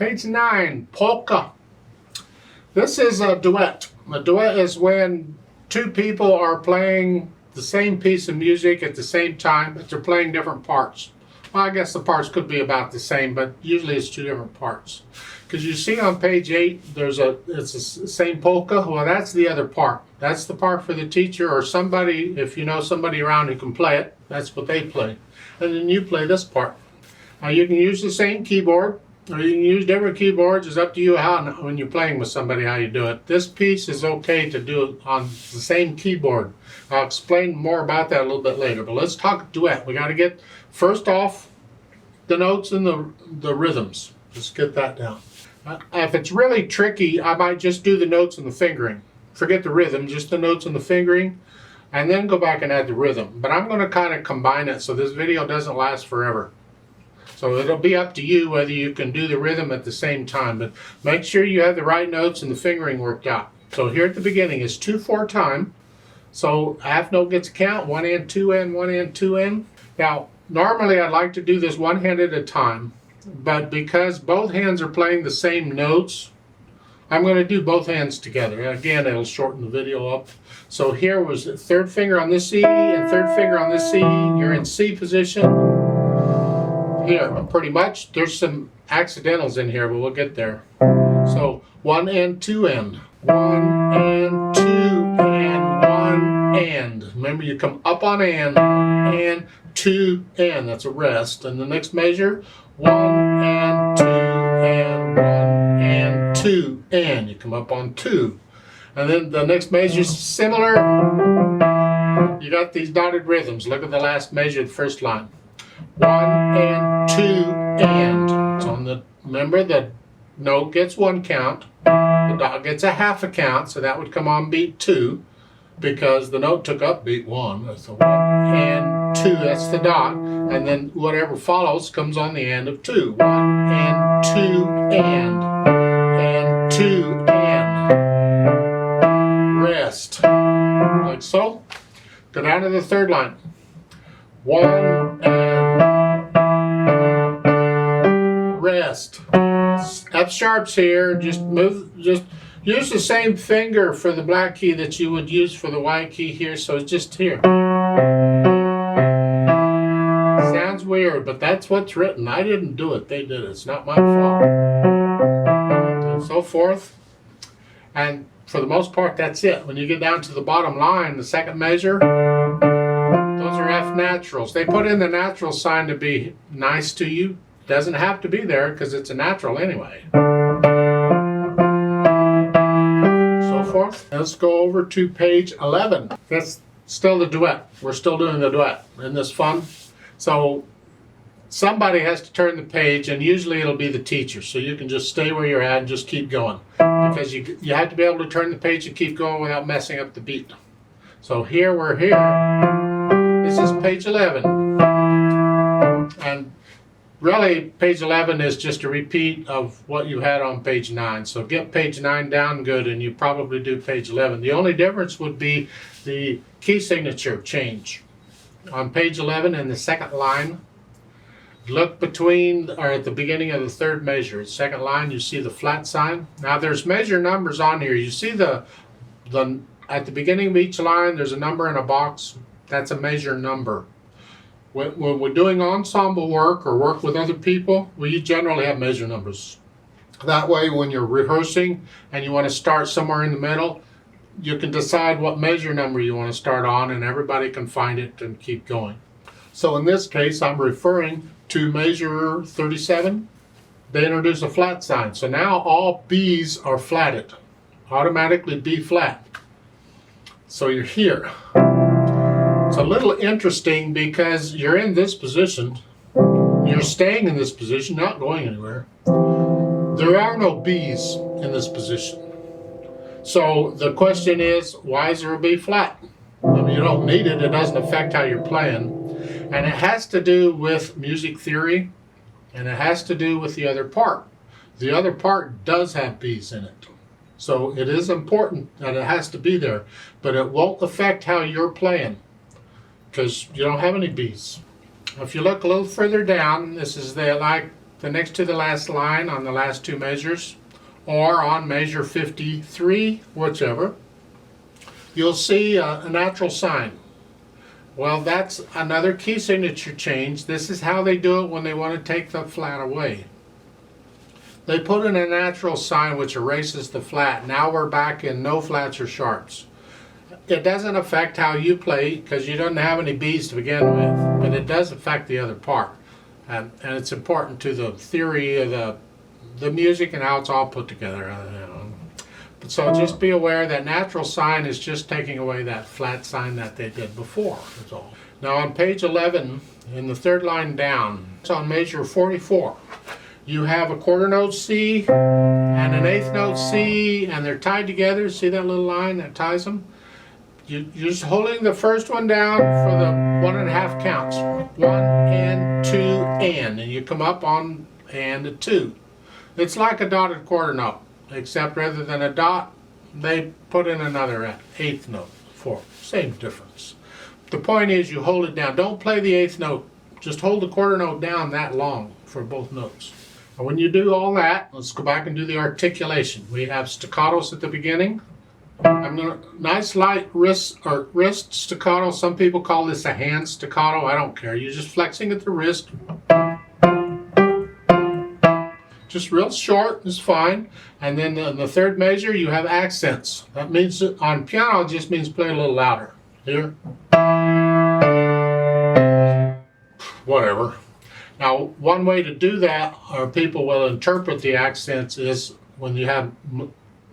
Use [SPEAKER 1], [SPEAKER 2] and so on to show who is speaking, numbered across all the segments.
[SPEAKER 1] Page 9, Polka. This is a duet. A duet is when two people are playing the same piece of music at the same time, but they're playing different parts. Well, I guess the parts could be about the same, but usually it's two different parts. Because you see on page 8, it's the same polka. Well, that's the other part. That's the part for the teacher or somebody, if you know somebody around who can play it, that's what they play. And then you play this part. Now you can use the same keyboard, or you can use different keyboards. It's up to you when you're playing with somebody how you do it. This piece is okay to do it on the same keyboard. I'll explain more about that a little bit later, but let's talk duet. We got to get first off the notes and the rhythms. Let's get that down. If it's really tricky, I might just do the notes and the fingering. Forget the rhythm, just the notes and the fingering, and then go back and add the rhythm. But I'm going to kind of combine it so this video doesn't last forever. So it'll be up to you whether you can do the rhythm at the same time, but make sure you have the right notes and the fingering worked out. So here at the beginning is 2/4 time. So half note gets a count, 1 and 2 and 1 and 2 and. Now, normally I'd like to do this one hand at a time, but because both hands are playing the same notes, I'm going to do both hands together. Again, it'll shorten the video up. So here was the third finger on this C and third finger on this C. You're in C position. Here, pretty much. There's some accidentals in here, but we'll get there. So 1 and 2 and. 1 and 2 and 1 and. Remember, you come up on and 2 and. That's a rest. And the next measure, 1 and 2 and 1 and 2 and. You come up on 2. And then the next measure is similar. You got these dotted rhythms. Look at the last measure, the first line. 1 and 2 and. So remember the note gets 1 count, the dot gets a half a count, so that would come on beat 2 because the note took up beat 1. So 1 and 2, that's the dot, and then whatever follows comes on the end of 2. 1 and 2 and 2 and. Rest. Like so. Go down to the third line. 1 and rest. F sharps here. Just use the same finger for the black key that you would use for the white key here. So it's just here. Sounds weird, but that's what's written. I didn't do it. They did it. It's not my fault. And so forth. And for the most part, that's it. When you get down to the bottom line, the second measure, those are F naturals. They put in the natural sign to be nice to you. Doesn't have to be there because it's a natural anyway. So forth. Let's go over to page 11. That's still the duet. We're still doing the duet. Isn't this fun? So somebody has to turn the page, and usually it'll be the teacher. So you can just stay where you're at and just keep going. Because you have to be able to turn the page and keep going without messing up the beat. So here we're here. This is page 11. And really, page 11 is just a repeat of what you had on page 9. So get page 9 down good, and you probably do page 11. The only difference would be the key signature change. On page 11 in the second line, look between, or at the beginning of the third measure. Second line, you see the flat sign. Now there's measure numbers on here. You see at the beginning of each line, there's a number in a box. That's a measure number. When we're doing ensemble work or work with other people, we generally have measure numbers. That way, when you're rehearsing and you want to start somewhere in the middle, you can decide what measure number you want to start on, and everybody can find it and keep going. So in this case, I'm referring to measure 37. They introduce a flat sign. So now all B's are flatted. Automatically B flat. So you're here. It's a little interesting because you're in this position. You're staying in this position, not going anywhere. There are no B's in this position. So the question is, why is there a B flat? I mean, you don't need it. It doesn't affect how you're playing. And it has to do with music theory, and it has to do with the other part. The other part does have B's in it. So it is important that it has to be there, but it won't affect how you're playing because you don't have any B's. If you look a little further down, this is the like the next to the last line on the last two measures, or on measure 53, whichever, you'll see a natural sign. Well, that's another key signature change. This is how they do it when they want to take the flat away. They put in a natural sign which erases the flat. Now we're back in no flats or sharps. It doesn't affect how you play because you don't have any B's to begin with, but it does affect the other part. And it's important to the theory of the music and how it's all put together. So just be aware that natural sign is just taking away that flat sign that they did before. That's all. Now on page 11, in the third line down, it's on measure 44. You have a quarter note C and an eighth note C, and they're tied together. See that little line that ties them? You're just holding the first one down for the 1.5 counts. 1 and 2 and you come up on and a 2. It's like a dotted quarter note, except rather than a dot, they put in another eighth note for same difference. The point is you hold it down. Don't play the eighth note. Just hold the quarter note down that long for both notes. And when you do all that, let's go back and do the articulation. We have staccatos at the beginning. I'm gonna nice light wrist staccato. Some people call this a hand staccato. I don't care. You're just flexing at the wrist. Just real short is fine. And then in the third measure, you have accents. That means that on piano, it just means play a little louder. Here. Whatever. Now, one way to do that, or people will interpret the accents, is when you have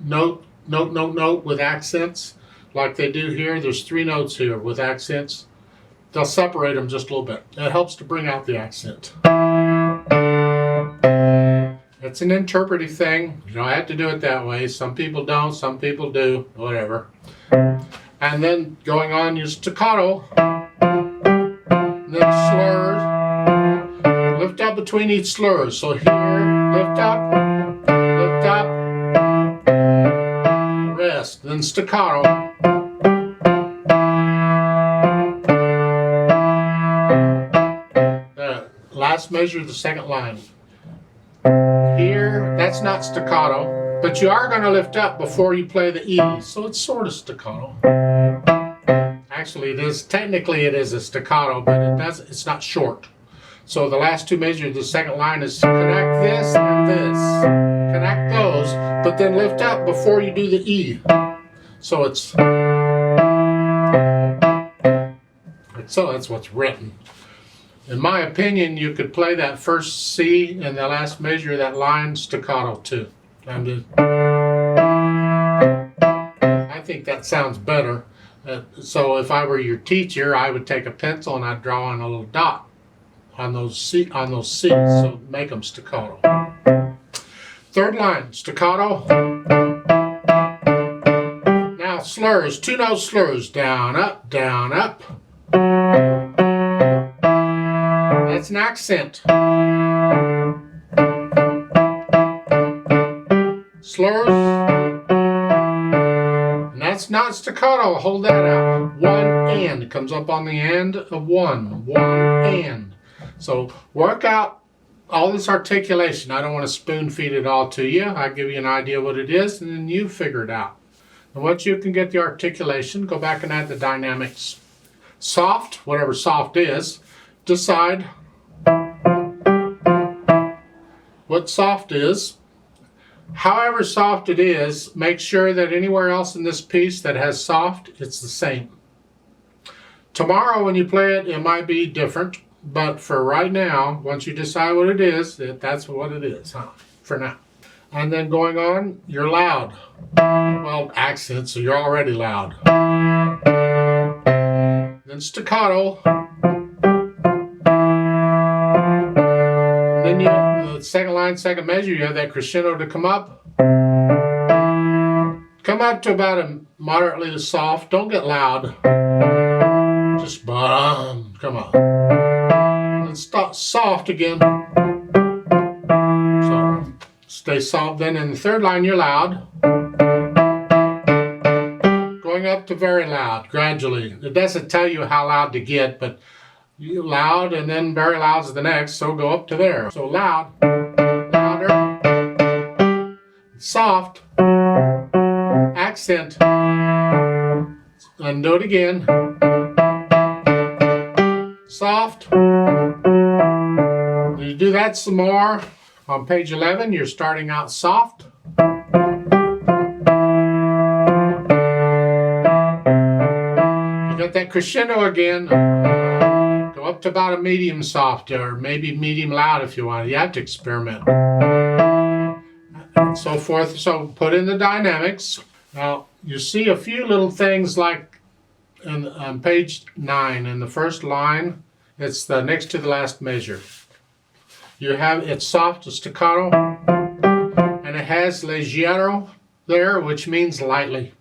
[SPEAKER 1] note with accents, like they do here. There's 3 notes here with accents. They'll separate them just a little bit. That helps to bring out the accent. It's an interpretive thing. You don't have to do it that way. Some people don't, some people do, whatever. And then going on your staccato, then slurs. Lift up between each slur. So here, lift up, rest, then staccato. Last measure of the second line. Here, that's not staccato, but you are going to lift up before you play the E, so it's sort of staccato. Actually, technically it is a staccato, but it's not short. So the last 2 measures of the second line is connect this and this. Connect those, but then lift up before you do the E. So that's what's written. In my opinion, you could play that first C and the last measure of that line staccato too. I think that sounds better. So if I were your teacher, I would take a pencil and I'd draw on a little dot on those C's, so make them staccato. Third line, staccato. Now slurs, 2 note slurs, down, up, down, up. That's an accent. Slurs. And that's not staccato. Hold that out. 1 and. It comes up on the end of 1. 1 and. So work out all this articulation. I don't want to spoon feed it all to you. I'll give you an idea what it is, and then you figure it out. And once you can get the articulation, go back and add the dynamics. Soft, whatever soft is, decide what soft is. However soft it is, make sure that anywhere else in this piece that has soft, it's the same. Tomorrow when you play it, it might be different, but for right now, once you decide what it is, that's what it is, for now. And then going on, you're loud. Well, accents, so you're already loud. Then staccato. Then the second line, second measure, you have that crescendo to come up. Come up to about a moderately soft. Don't get loud. Just come on. And then stop soft again. So stay soft. Then in the third line, you're loud. Going up to very loud, gradually. It doesn't tell you how loud to get, but you loud and then very loud is the next, so go up to there. So loud. soft, accent, and do it again, soft. You do that some more. On page 11, you're starting out soft. You got that crescendo again. Go up to about a medium soft, or maybe medium loud if you want. You have to experiment. And so forth. So put in the dynamics. Now, you see a few little things like on page 9, in the first line, it's the next to the last measure. You have it's soft, staccato, and it has leggero there, which means lightly.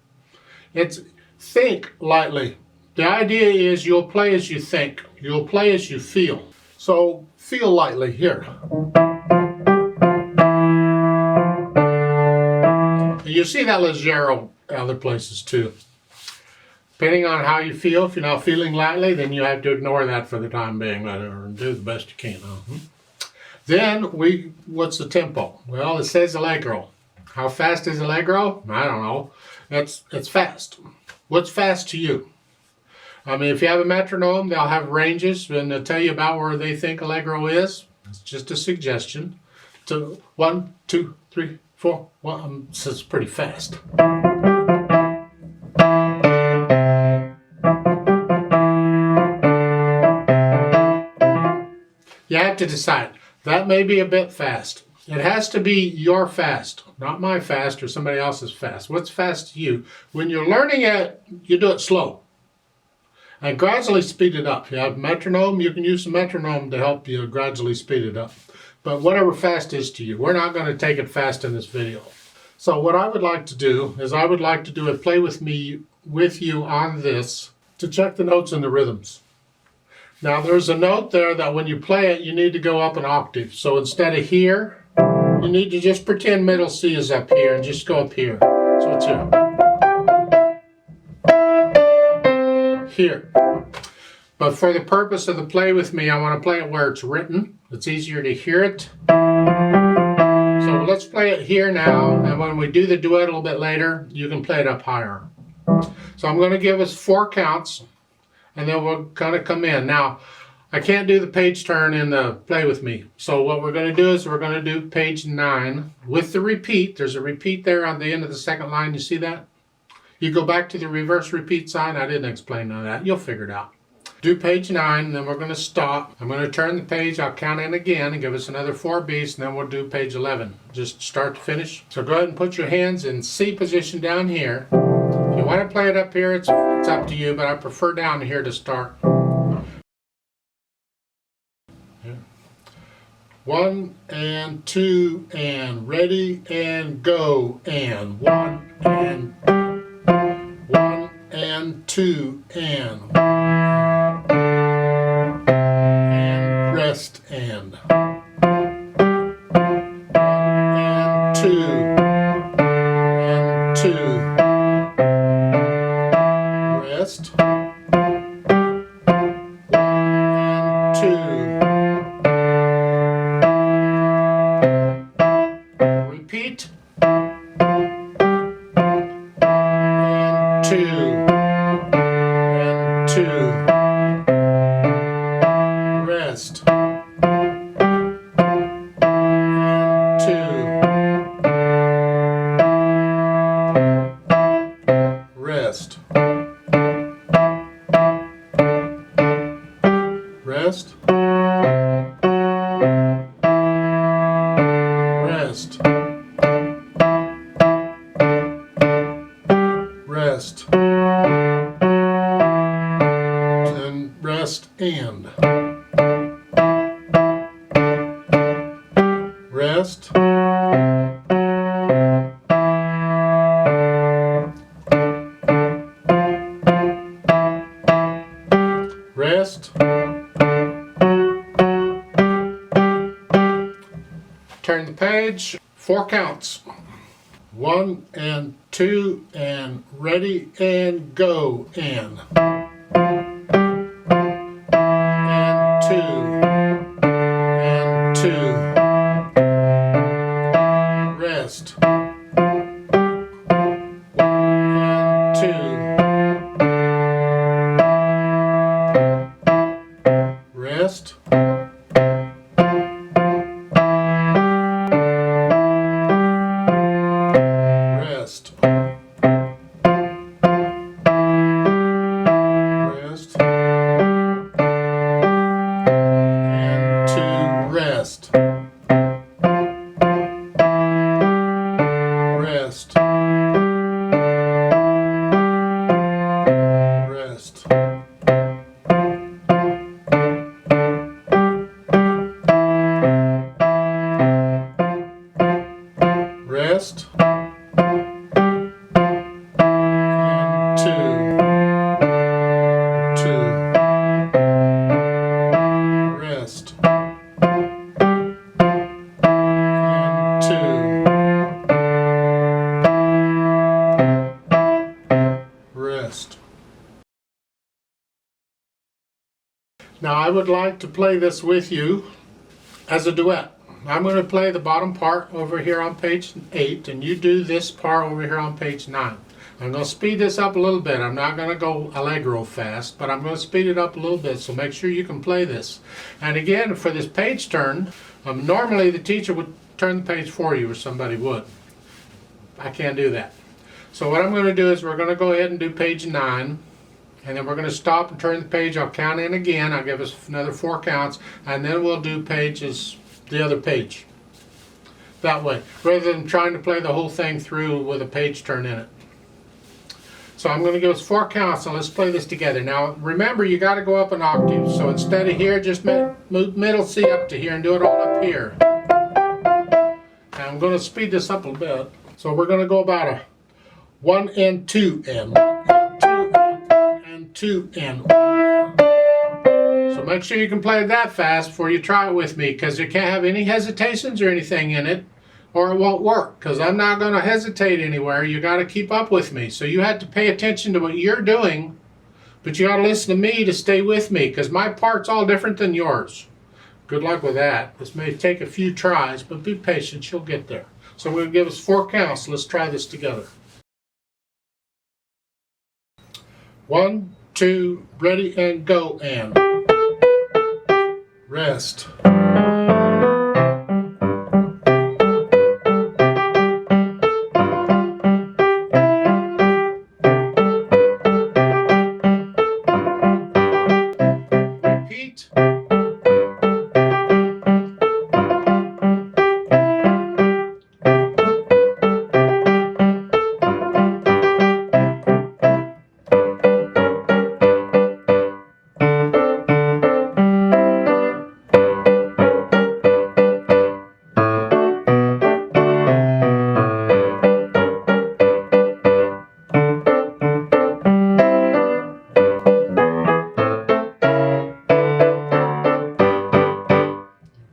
[SPEAKER 1] It's think lightly. The idea is you'll play as you think. You'll play as you feel. So feel lightly here. You see that leggero other places too. Depending on how you feel, if you're not feeling lightly, then you have to ignore that for the time being, or do the best you can. Then what's the tempo? Well, it says allegro. How fast is allegro? I don't know. It's fast. What's fast to you? I mean, if you have a metronome, they'll have ranges and they'll tell you about where they think allegro is. It's just a suggestion. So 1, 2, 3, 4. Well, so it's pretty fast. You have to decide. That may be a bit fast. It has to be your fast, not my fast or somebody else's fast. What's fast to you? When you're learning it, you do it slow. And gradually speed it up. If you have a metronome, you can use a metronome to help you gradually speed it up. But whatever fast is to you, we're not going to take it fast in this video. So what I would like to do is I would like to do a play with me with you on this to check the notes and the rhythms. Now there's a note there that when you play it, you need to go up an octave. So instead of here, you need to just pretend middle C is up here and just go up here. So it's here. Here. But for the purpose of the play with me, I want to play it where it's written. It's easier to hear it. So let's play it here now, and when we do the duet a little bit later, you can play it up higher. So I'm going to give us 4 counts, and then we'll kind of come in. Now, I can't do the page turn in the play with me. So what we're going to do is we're going to do page 9 with the repeat. There's a repeat there on the end of the second line. You see that? You go back to the reverse repeat sign. I didn't explain none of that. You'll figure it out. Do page 9, then we're going to stop. I'm going to turn the page. I'll count in again and give us another 4 beats, and then we'll do page 11. Just start to finish. So go ahead and put your hands in C position down here. If you want to play it up here, it's up to you, but I prefer down here to start. 1 and 2 and ready and go, and 1 and 2 and rest and 1 and 2 and 2 rest 1 and 2 repeat and 2 and 2 rest and 2 rest rest rest rest then rest and rest rest turn the page 4 counts 1 and 2 and ready and go and 2 and 2 rest 1 Now I would like to play this with you as a duet. I'm going to play the bottom part over here on page 8, and you do this part over here on page 9. I'm going to speed this up a little bit. I'm not going to go allegro fast, but I'm going to speed it up a little bit, so make sure you can play this. And again, for this page turn, normally the teacher would turn the page for you, or somebody would. I can't do that. So what I'm going to do is we're going to go ahead and do page 9. And then we're going to stop and turn the page. I'll count in again. I'll give us another 4 counts. And then we'll do pages, the other page. That way. Rather than trying to play the whole thing through with a page turn in it. So I'm going to give us 4 counts. So let's play this together. Now remember, you got to go up an octave. So instead of here, just move middle C up to here and do it all up here. And I'm going to speed this up a little bit. So we're going to go about a 1 and 2 and 2 and 1. So make sure you can play it that fast before you try it with me, because you can't have any hesitations or anything in it, or it won't work, because I'm not going to hesitate anywhere. You got to keep up with me. So you have to pay attention to what you're doing, but you got to listen to me to stay with me, because my part's all different than yours. Good luck with that. This may take a few tries, but be patient. You'll get there. So we're going to give us 4 counts. Let's try this together. 1, 2, ready and go, and rest. Repeat.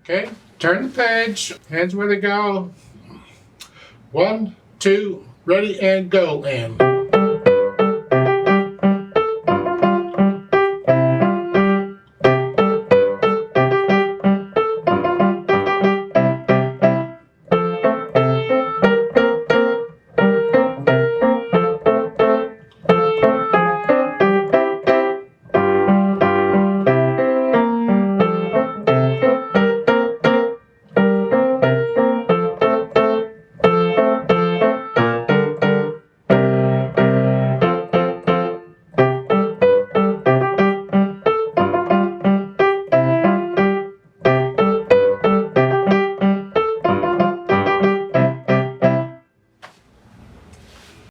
[SPEAKER 1] Okay, turn the page, hands where they go. 1, 2, ready and go, and